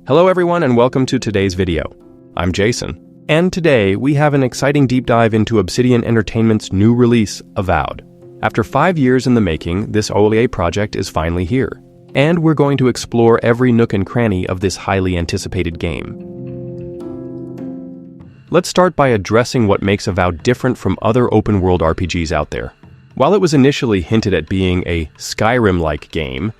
Hello everyone and welcome to today's video. I'm Jason, and today we have an exciting deep dive into Obsidian Entertainment's new release, Avowed. After 5 years in the making, this OLA project is finally here, and we're going to explore every nook and cranny of this highly anticipated game. Let's start by addressing what makes Avowed different from other open-world RPGs out there. While it was initially hinted at being a Skyrim-like game,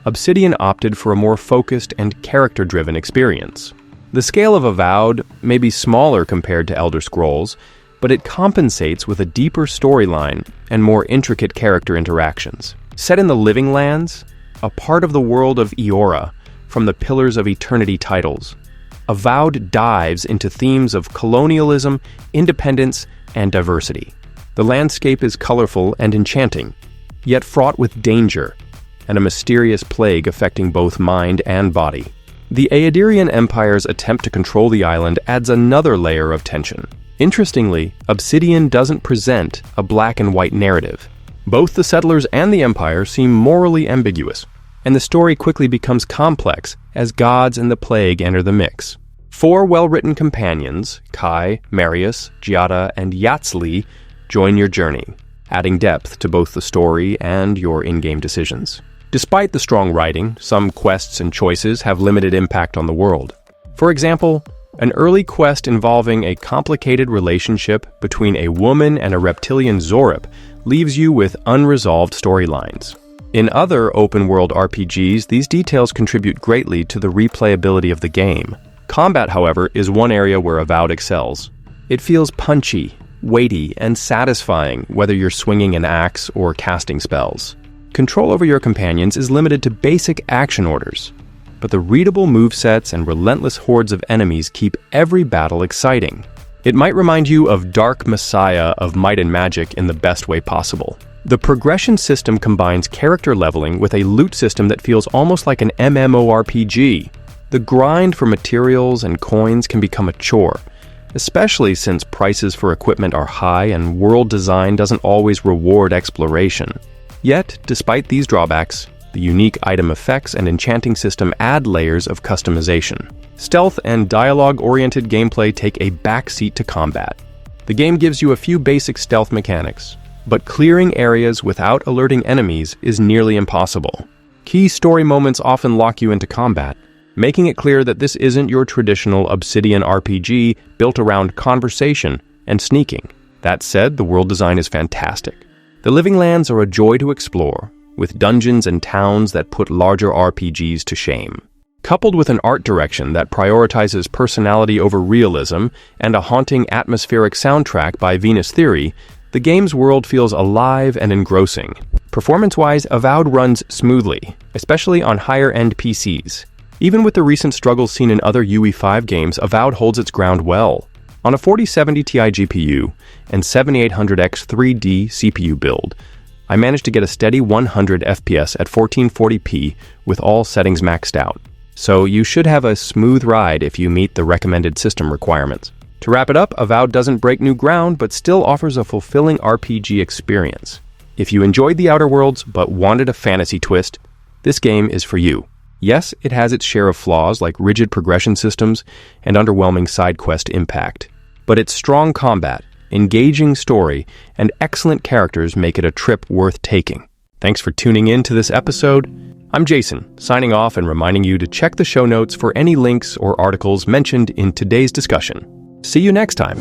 Obsidian opted for a more focused and character-driven experience. The scale of Avowed may be smaller compared to Elder Scrolls, but it compensates with a deeper storyline and more intricate character interactions. Set in the Living Lands, a part of the world of Eora from the Pillars of Eternity titles, Avowed dives into themes of colonialism, independence, and diversity. The landscape is colorful and enchanting, yet fraught with danger and a mysterious plague affecting both mind and body. The Aedirian Empire's attempt to control the island adds another layer of tension. Interestingly, Obsidian doesn't present a black and white narrative. Both the settlers and the Empire seem morally ambiguous, and the story quickly becomes complex as gods and the plague enter the mix. 4 well-written companions, Kai, Marius, Giada, and Yatsli, join your journey, adding depth to both the story and your in-game decisions. Despite the strong writing, some quests and choices have limited impact on the world. For example, an early quest involving a complicated relationship between a woman and a reptilian Zorip leaves you with unresolved storylines. In other open-world RPGs, these details contribute greatly to the replayability of the game. Combat, however, is one area where Avowed excels. It feels punchy, weighty, and satisfying whether you're swinging an axe or casting spells. Control over your companions is limited to basic action orders, but the readable movesets and relentless hordes of enemies keep every battle exciting. It might remind you of Dark Messiah of Might and Magic in the best way possible. The progression system combines character leveling with a loot system that feels almost like an MMORPG. The grind for materials and coins can become a chore, especially since prices for equipment are high and world design doesn't always reward exploration. Yet, despite these drawbacks, the unique item effects and enchanting system add layers of customization. Stealth and dialogue-oriented gameplay take a backseat to combat. The game gives you a few basic stealth mechanics, but clearing areas without alerting enemies is nearly impossible. Key story moments often lock you into combat, making it clear that this isn't your traditional Obsidian RPG built around conversation and sneaking. That said, the world design is fantastic. The Living Lands are a joy to explore, with dungeons and towns that put larger RPGs to shame. Coupled with an art direction that prioritizes personality over realism and a haunting atmospheric soundtrack by Venus Theory, the game's world feels alive and engrossing. Performance-wise, Avowed runs smoothly, especially on higher-end PCs. Even with the recent struggles seen in other UE5 games, Avowed holds its ground well. On a 4070 Ti GPU and 7800X 3D CPU build, I managed to get a steady 100 FPS at 1440p with all settings maxed out. So you should have a smooth ride if you meet the recommended system requirements. To wrap it up, Avowed doesn't break new ground, but still offers a fulfilling RPG experience. If you enjoyed the Outer Worlds but wanted a fantasy twist, this game is for you. Yes, it has its share of flaws like rigid progression systems and underwhelming side quest impact, but its strong combat, engaging story, and excellent characters make it a trip worth taking. Thanks for tuning in to this episode. I'm Jason, signing off and reminding you to check the show notes for any links or articles mentioned in today's discussion. See you next time.